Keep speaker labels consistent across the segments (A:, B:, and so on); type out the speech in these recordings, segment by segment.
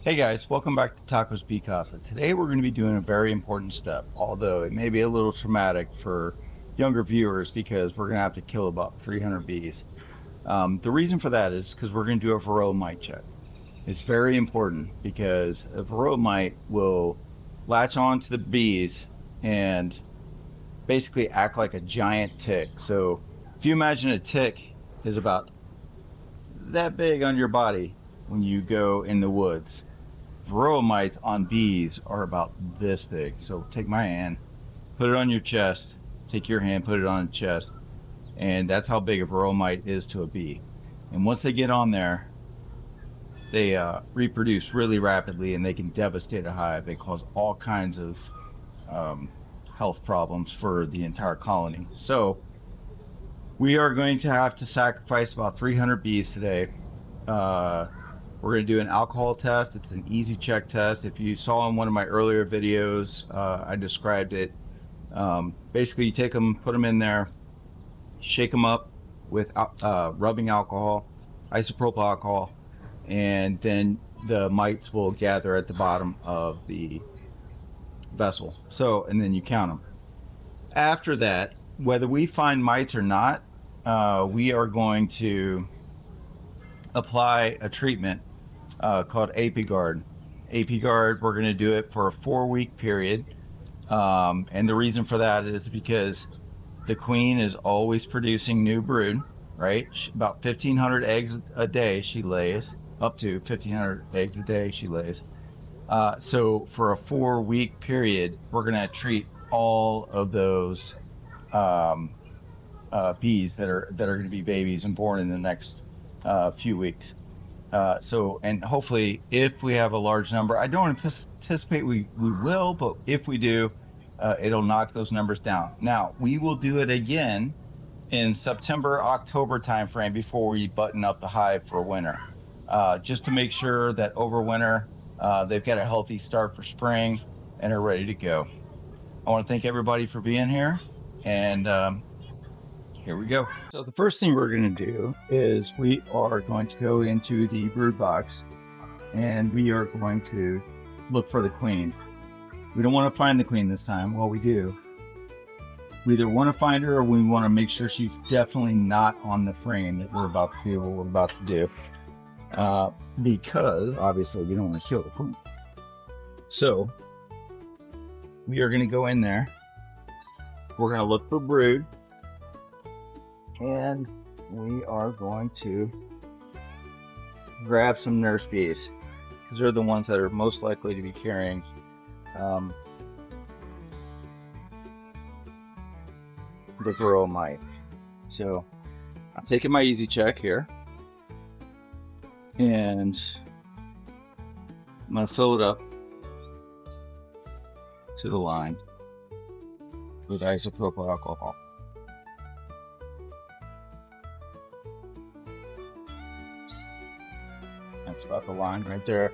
A: Hey guys, welcome back to Tacos Picasa. Today we're going to be doing a very important step, although it may be a little traumatic for younger viewers because we're going to have to kill about 300 bees. The reason for that is because we're going to do a Varroa mite check. It's very important because a Varroa mite will latch on to the bees and basically act like a giant tick. So if you imagine a tick is about that big on your body when you go in the woods, Varroa mites on bees are about this big. So take my hand, put it on your chest, take your hand, put it on the chest, and that's how big a Varroa mite is to a bee. And once they get on there, they reproduce really rapidly and they can devastate a hive. They cause all kinds of um, health problems for the entire colony. So we are going to have to sacrifice about 300 bees today. We're going to do an alcohol test. It's an easy check test. If you saw in one of my earlier videos, I described it. Basically, you take them, put them in there, shake them up with rubbing alcohol, isopropyl alcohol, and then the mites will gather at the bottom of the vessel. So, and then you count them. After that, whether we find mites or not, we are going to apply a treatment called ApiGuard. ApiGuard, we're going to do it for a 4-week period. And the reason for that is because the queen is always producing new brood, right? About 1,500 eggs a day she lays, up to 1,500 eggs a day she lays. So for a 4-week period, we're going to treat all of those bees that are going to be babies and born in the next few weeks. And hopefully, if we have a large number, I don't anticipate we will, but if we do, it'll knock those numbers down. Now, we will do it again in September, October timeframe before we button up the hive for winter, just to make sure that over winter, they've got a healthy start for spring and are ready to go. I want to thank everybody for being here, and here we go. So the first thing we're going to do is we are going to go into the brood box and we are going to look for the queen. We don't want to find the queen this time. Well, we do. We either want to find her or we want to make sure she's definitely not on the frame that we're about to do what we're about to do. Because obviously we don't want to kill the queen. So we are going to go in there. We're going to look for brood. And we are going to grab some nurse bees because they're the ones that are most likely to be carrying the Varroa mite. So I'm taking my easy check here and I'm going to fill it up to the line with isopropyl alcohol. That's about the line right there.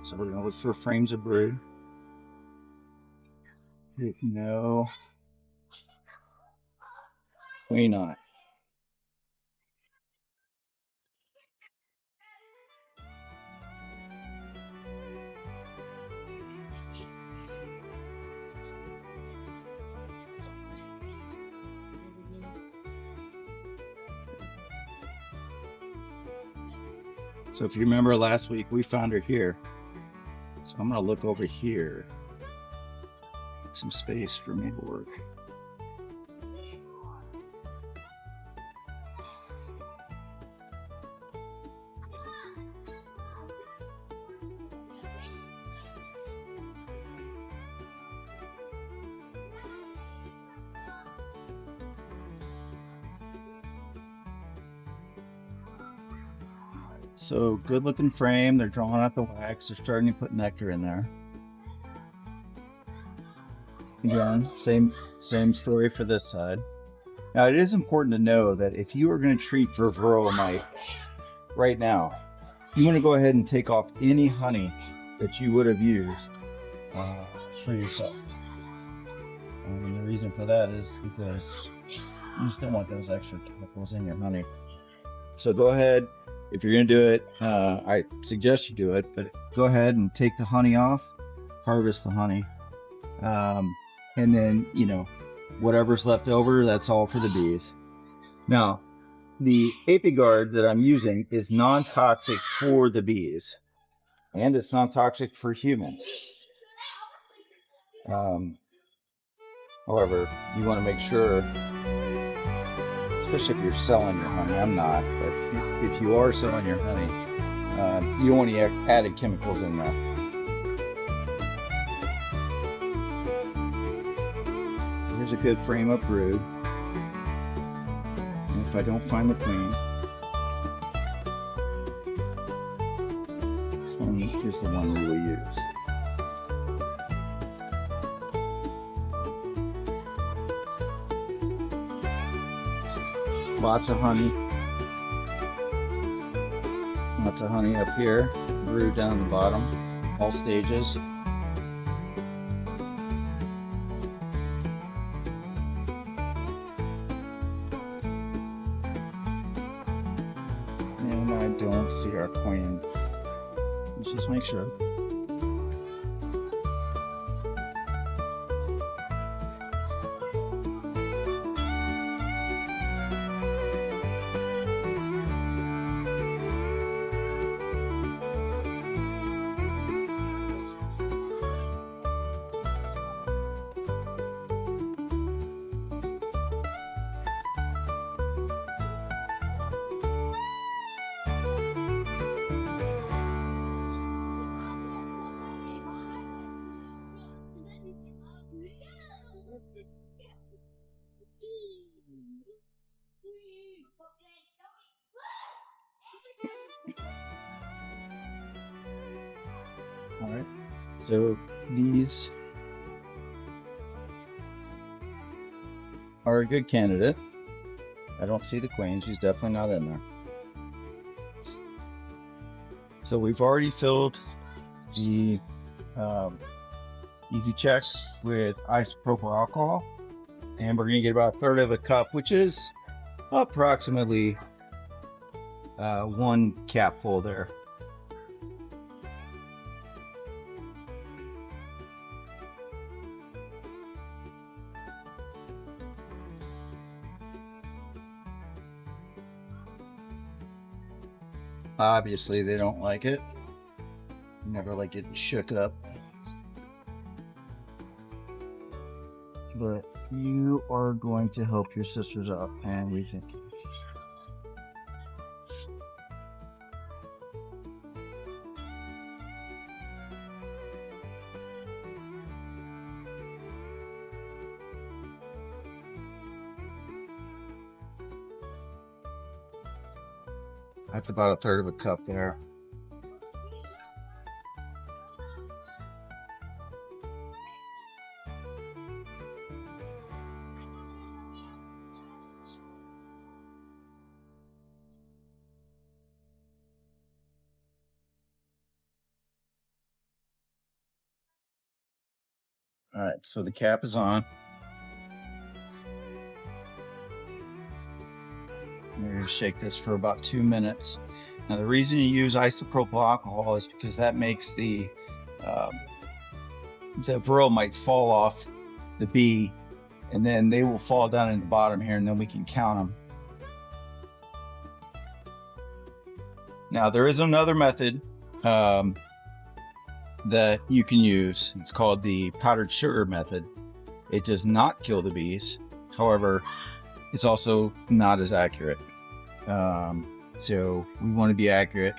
A: So we're going to look for frames of brood. No queen on it. So if you remember last week, we found her here. So I'm going to look over here. Some space for me to work. So good looking frame. They're drawing out the wax. They're starting to put nectar in there. Again, same story for this side. Now it is important to know that if you are going to treat for Varroa mite, right now, you want to go ahead and take off any honey that you would have used for yourself. And the reason for that is because you just don't want those extra chemicals in your honey. So go ahead, if you're going to do it, I suggest you do it, but go ahead and take the honey off, harvest the honey, and then, you know, whatever's left over, that's all for the bees. Now, the ApiGuard that I'm using is non-toxic for the bees, and it's non-toxic for humans. However, you want to make sure, especially if you're selling your honey, I'm not, but if you are selling your honey, you don't want any added chemicals in there. Here's a good frame up brood. And if I don't find the queen, this one is the one we will use. Lots of honey. Lots of honey up here, brood down the bottom, all stages. And I don't see our queen. Let's just make sure. All right, so these are a good candidate. I don't see the queen. She's definitely not in there. So we've already filled the Easy Check with isopropyl alcohol, and we're going to get about 1/3 of a cup, which is approximately 1 cap full there. Obviously, they don't like it. Never like getting shook up. But you are going to help your sisters out, and we think. That's about 1/3 of a cup there. All right, so the cap is on. We're going to shake this for about 2 minutes. Now, the reason you use isopropyl alcohol is because that makes the Varroa mites fall off the bee, and then they will fall down in the bottom here, and then we can count them. Now, there is another method that you can use. It's called the powdered sugar method. It does not kill the bees. However, it's also not as accurate. So we want to be accurate.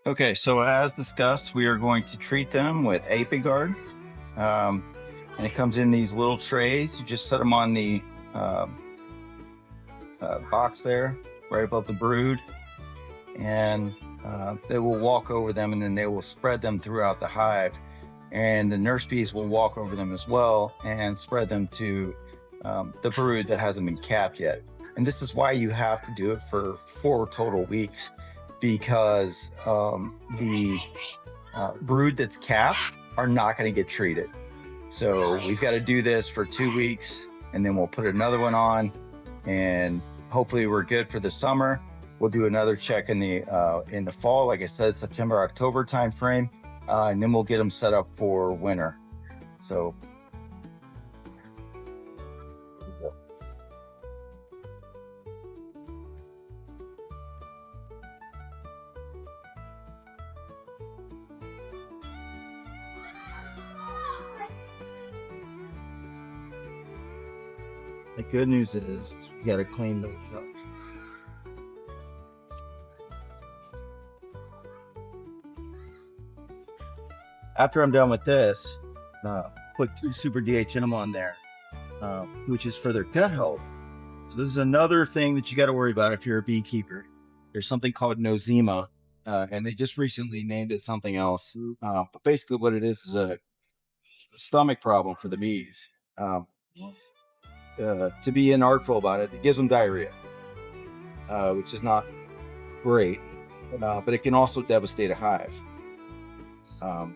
A: Okay, so as discussed, we are going to treat them with Apiguard. Um, and it comes in these little trays. You just set them on the um box there, right above the brood, and they will walk over them, and then they will spread them throughout the hive. And the nurse bees will walk over them as well and spread them to the brood that hasn't been capped yet. And this is why you have to do it for 4 total weeks, because the brood that's capped are not going to get treated. So we've got to do this for 2 weeks, and then we'll put another one on, and hopefully we're good for the summer. We'll do another check in the fall, like I said, September, October timeframe, and then we'll get them set up for winter. So the good news is you got to clean those up. After I'm done with this, put 2 super DHM on there, which is for their gut health. So this is another thing that you got to worry about if you're a beekeeper. There's something called nosema, and they just recently named it something else. But basically what it is a stomach problem for the bees. To be inartful about it, it gives them diarrhea, which is not great, but it can also devastate a hive.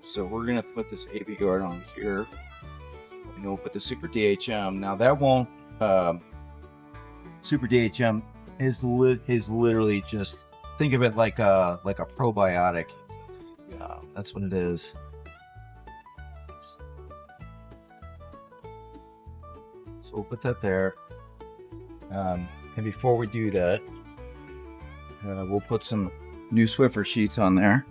A: So we're going to put this Apiguard on here, and we'll put the super DHM. Now that won't, super DHM is literally just, think of it like a probiotic. That's what it is. So we'll put that there. And before we do that, we'll put some new Swiffer sheets on there.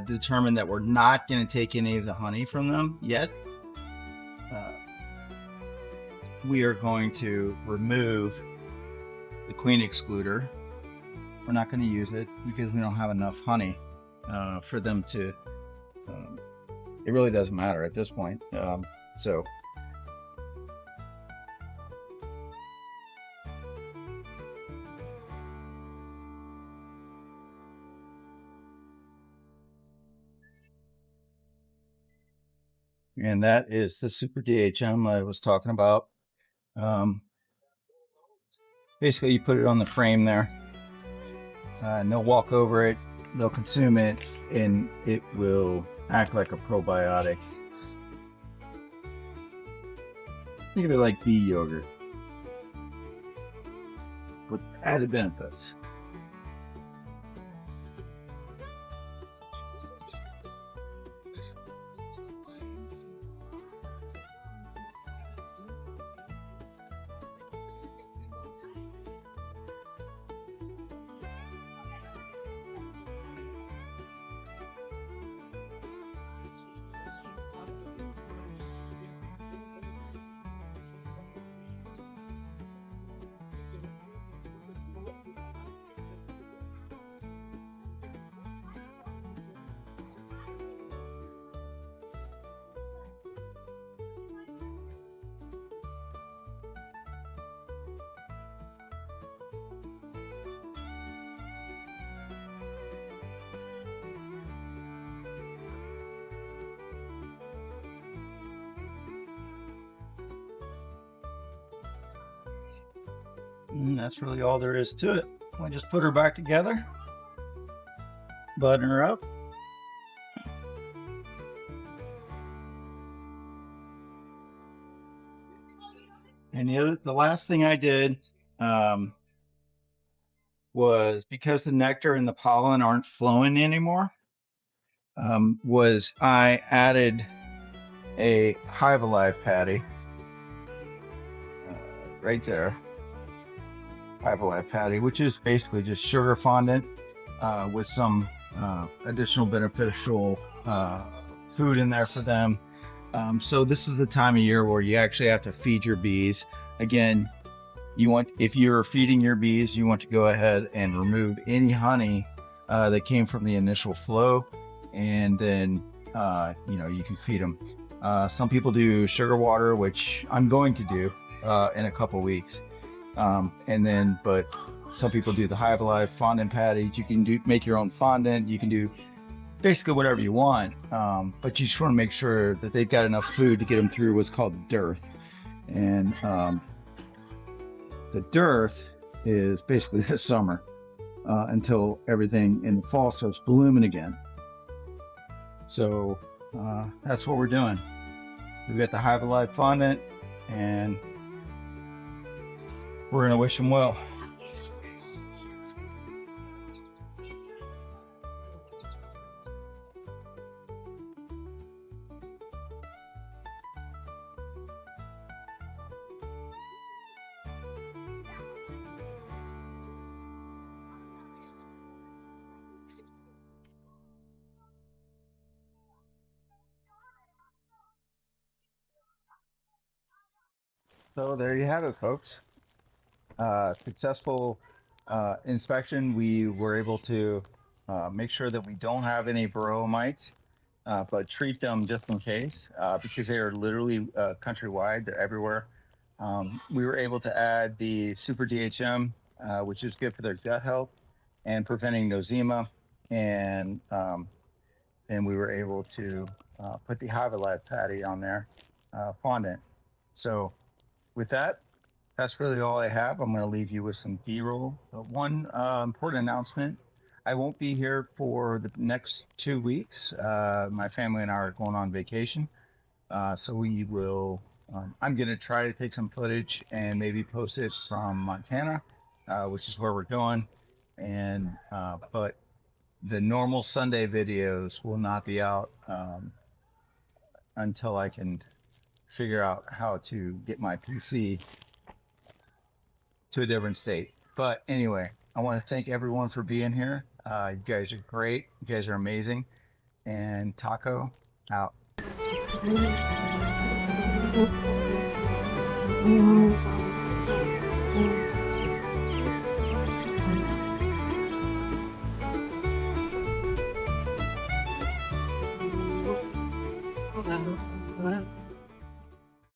A: Determine that we're not going to take any of the honey from them yet. We are going to remove the queen excluder. We're not going to use it because we don't have enough honey for them to, it really doesn't matter at this point. So and that is the super DHM I was talking about. Basically, you put it on the frame there, and they'll walk over it, they'll consume it, and it will act like a probiotic. Think of it like bee yogurt with added benefits. And that's really all there is to it. I just put her back together, button her up. And the last thing I did was, because the nectar and the pollen aren't flowing anymore, was I added a Hive Alive patty right there. Hive Alive patty, which is basically just sugar fondant with some additional beneficial food in there for them. So this is the time of year where you actually have to feed your bees. Again, if you're feeding your bees, you want to go ahead and remove any honey that came from the initial flow, and then you can feed them. Some people do sugar water, which I'm going to do in a couple weeks, but some people do the Hive Alive fondant patties. You can make your own fondant. You can do basically whatever you want, but you just want to make sure that they've got enough food to get them through what's called the dearth. And the dearth is basically the summer until everything in the fall starts blooming again. So that's what we're doing. We've got the Hive Alive fondant, and we're gonna wish them well. So there you have it, folks. Successful inspection. We were able to make sure that we don't have any Varroa mites, but treat them just in case because they are literally countrywide. They're everywhere. We were able to add the Super DHM, which is good for their gut health and preventing nosema. And then we were able to put the Hive Alive patty on there, fondant. So with that, that's really all I have. I'm going to leave you with some B-roll. One important announcement. I won't be here for the next 2 weeks. My family and I are going on vacation. So we will, I'm going to try to take some footage and maybe post it from Montana, which is where we're going. And, but the normal Sunday videos will not be out until I can figure out how to get my PC to a different state. But anyway, I want to thank everyone for being here. You guys are great. You guys are amazing. And Taco out.
B: Hold on.